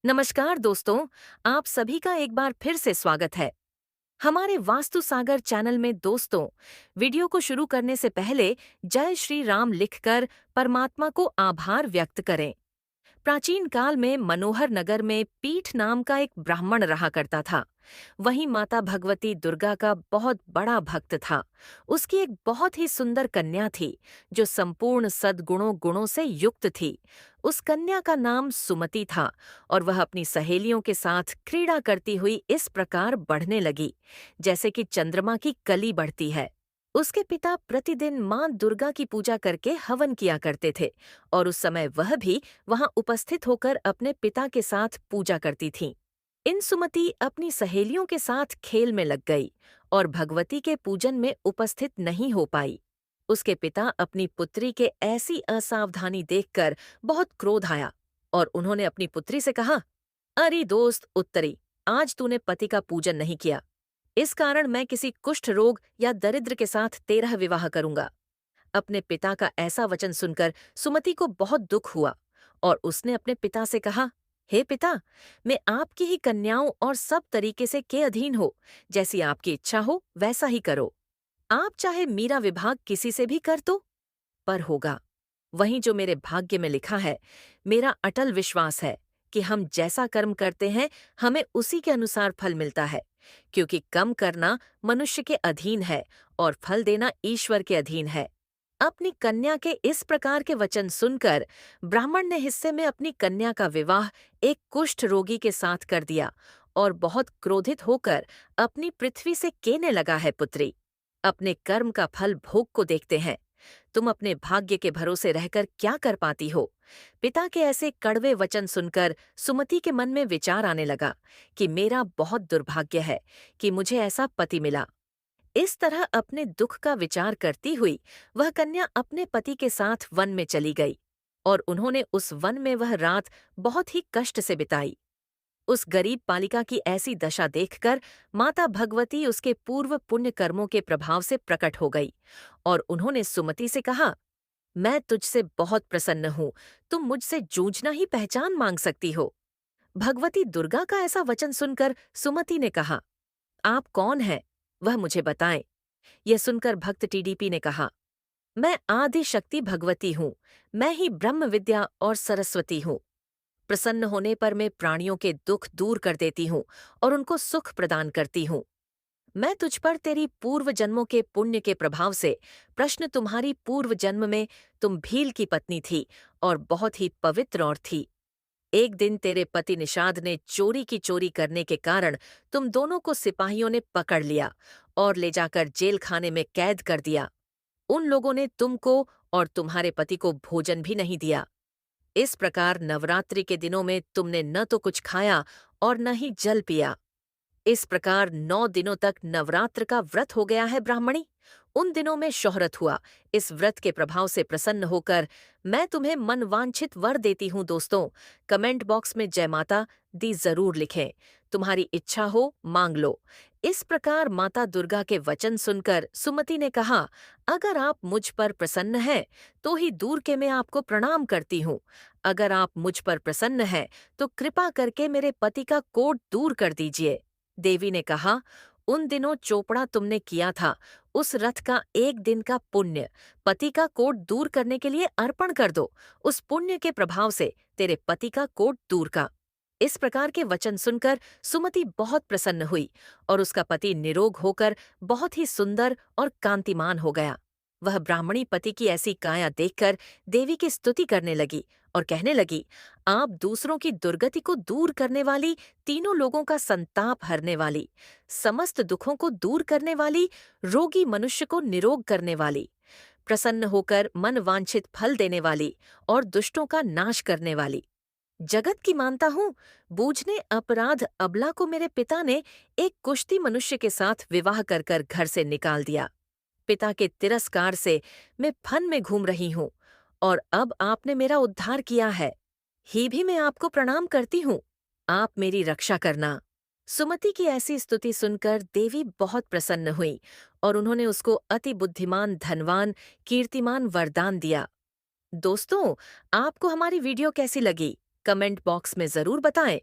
नमस्कार दोस्तों, आप सभी का एक बार फिर से स्वागत है हमारे वास्तु सागर चैनल में। दोस्तों, वीडियो को शुरू करने से पहले जय श्री राम लिखकर परमात्मा को आभार व्यक्त करें। प्राचीन काल में मनोहर नगर में पीठ नाम का एक ब्राह्मण रहा करता था। वहीं माता भगवती दुर्गा का बहुत बड़ा भक्त था। उसकी एक बहुत ही सुंदर कन्या थी जो संपूर्ण सद्गुणों गुणों से युक्त थी। उस कन्या का नाम सुमति था और वह अपनी सहेलियों के साथ क्रीड़ा करती हुई इस प्रकार बढ़ने लगी जैसे कि चंद्रमा की कली बढ़ती है। उसके पिता प्रतिदिन मां दुर्गा की पूजा करके हवन किया करते थे और उस समय वह भी वहां उपस्थित होकर अपने पिता के साथ पूजा करती थीं। इन सुमति अपनी सहेलियों के साथ खेल में लग गई और भगवती के पूजन में उपस्थित नहीं हो पाई। उसके पिता अपनी पुत्री के ऐसी असावधानी देखकर बहुत क्रोध आया और उन्होंने अपनी पुत्री से कहा, अरे दोस्त उत्तरी, आज तूने पति का पूजन नहीं किया। इस कारण मैं किसी कुष्ठ रोग या दरिद्र के साथ तेरह विवाह करूंगा। अपने पिता का ऐसा वचन सुनकर सुमति को बहुत दुख हुआ और उसने अपने पिता से कहा, हे पिता, मैं आपकी ही कन्याओं और सब तरीके से के अधीन हो। जैसी आपकी इच्छा हो वैसा ही करो। आप चाहे मेरा विभाग किसी से भी कर दो, पर होगा वहीं जो मेरे भाग्य में लिखा है। मेरा अटल विश्वास है कि हम जैसा कर्म करते हैं हमें उसी के अनुसार फल मिलता है, क्योंकि कम करना मनुष्य के अधीन है और फल देना ईश्वर के अधीन है। अपनी कन्या के इस प्रकार के वचन सुनकर ब्राह्मण ने हिस्से में अपनी कन्या का विवाह एक कुष्ठ रोगी के साथ कर दिया और बहुत क्रोधित होकर अपनी पृथ्वी से कहने लगा, है पुत्री, अपने कर्म का फल भोग को देखते हैं। तुम अपने भाग्य के भरोसे रहकर क्या कर पाती हो। पिता के ऐसे कड़वे वचन सुनकर सुमति के मन में विचार आने लगा कि मेरा बहुत दुर्भाग्य है कि मुझे ऐसा पति मिला। इस तरह अपने दुख का विचार करती हुई वह कन्या अपने पति के साथ वन में चली गई और उन्होंने उस वन में वह रात बहुत ही कष्ट से बिताई। उस गरीब बालिका की ऐसी दशा देखकर माता भगवती उसके पूर्व पुण्य कर्मों के प्रभाव से प्रकट हो गई और उन्होंने सुमति से कहा, मैं तुझसे बहुत प्रसन्न हूँ, तुम मुझसे जूझना ही पहचान मांग सकती हो। भगवती दुर्गा का ऐसा वचन सुनकर सुमति ने कहा, आप कौन हैं, वह मुझे बताएं। यह सुनकर भक्त टीडीपी ने कहा, मैं आदि शक्ति भगवती हूँ, मैं ही ब्रह्म विद्या और सरस्वती हूँ। प्रसन्न होने पर मैं प्राणियों के दुख दूर कर देती हूँ और उनको सुख प्रदान करती हूँ। मैं तुझ पर तेरी पूर्व जन्मों के पुण्य के प्रभाव से प्रश्न, तुम्हारी पूर्व जन्म में तुम भील की पत्नी थी और बहुत ही पवित्र और थी। एक दिन तेरे पति निषाद ने चोरी की चोरी करने के कारण तुम दोनों को सिपाहियों ने पकड़ लिया और ले जाकर जेल खाने में कैद कर दिया। उन लोगों ने तुमको और तुम्हारे पति को भोजन भी नहीं दिया। इस प्रकार नवरात्रि के दिनों में तुमने न तो कुछ खाया और न ही जल पिया। इस प्रकार 9 दिनों तक नवरात्र का व्रत हो गया है ब्राह्मणी। उन दिनों में शोहरत हुआ। इस व्रत के प्रभाव से प्रसन्न होकर मैं तुम्हें मनवांछित वर देती हूँ। दोस्तों, कमेंट बॉक्स में जय माता दी जरूर लिखें। तुम्हारी इच्छा हो मांग लो। इस प्रकार माता दुर्गा के वचन सुनकर सुमति ने कहा, अगर आप मुझ पर प्रसन्न हैं तो ही दूर के मैं आपको प्रणाम करती हूँ। अगर आप मुझ पर प्रसन्न हैं तो कृपा करके मेरे पति का कोढ़ दूर कर दीजिए। देवी ने कहा, उन दिनों चोपड़ा तुमने किया था, उस रथ का एक दिन का पुण्य पति का कोढ़ दूर करने के लिए अर्पण कर दो। उस पुण्य के प्रभाव से तेरे पति का कोढ़ दूर का। इस प्रकार के वचन सुनकर सुमति बहुत प्रसन्न हुई और उसका पति निरोग होकर बहुत ही सुंदर और कांतिमान हो गया। वह ब्राह्मणी पति की ऐसी काया देखकर देवी की स्तुति करने लगी और कहने लगी, आप दूसरों की दुर्गति को दूर करने वाली, तीनों लोगों का संताप हरने वाली, समस्त दुखों को दूर करने वाली, रोगी मनुष्य को निरोग करने वाली, प्रसन्न होकर मन वांछित फल देने वाली और दुष्टों का नाश करने वाली, जगत की मानता हूँ। बूझने अपराध अबला को मेरे पिता ने एक कुश्ती मनुष्य के साथ विवाह कर कर घर से निकाल दिया। पिता के तिरस्कार से मैं फन में घूम रही हूँ और अब आपने मेरा उद्धार किया है, ही भी मैं आपको प्रणाम करती हूँ। आप मेरी रक्षा करना। सुमति की ऐसी स्तुति सुनकर देवी बहुत प्रसन्न हुई और उन्होंने उसको अति बुद्धिमान, धनवान, कीर्तिमान वरदान दिया। दोस्तों, आपको हमारी वीडियो कैसी लगी? कमेंट बॉक्स में जरूर बताएं।